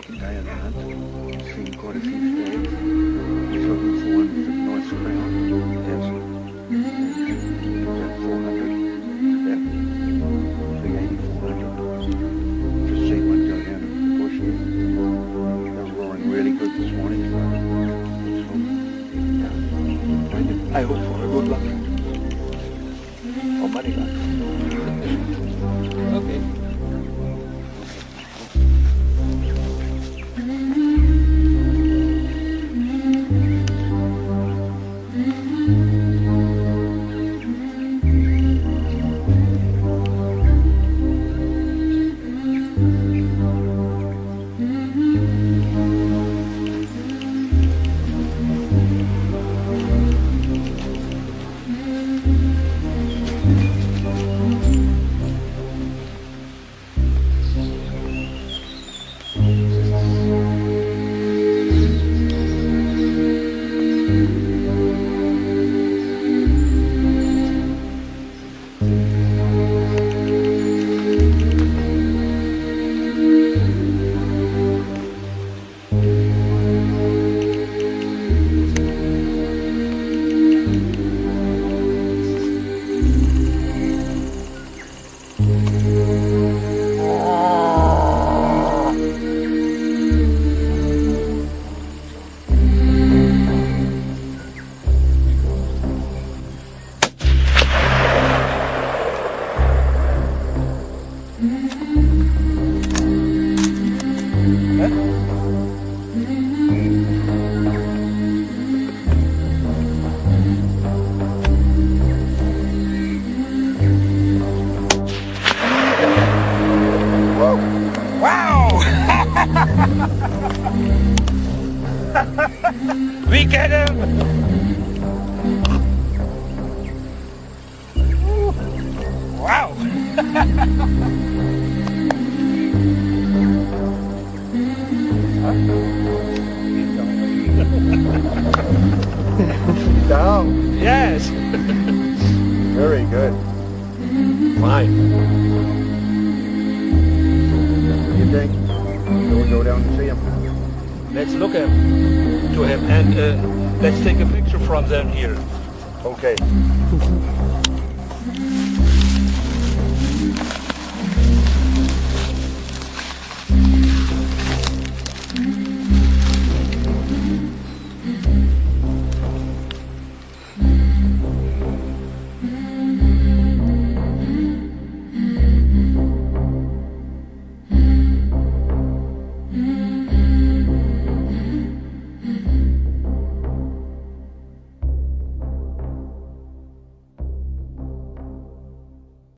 second day of the hunt. Seen quite a few stags. He's looking for one with a nice crown. Has about 400. About 380, 400. Just seen one go down in the bush here. They were roaring really good this morning. So I hope for a good luck. Or money luck. Okay. We get him! Wow! Down. Yes! Very good. Fine. What do you think? We'll go down and see him. Let's look to him and let's take a picture from them here. Okay.